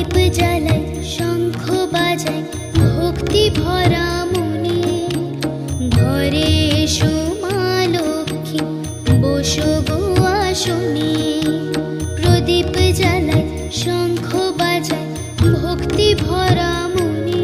প্রদীপ জ্বালাই শঙ্খ বাজাই ভক্তি ভরা মনে। ঘরে এসো মা লক্ষ্মী বসো গো আসনে। প্রদীপ জ্বালাই শঙ্খ বাজাই ভক্তি ভরা মনে।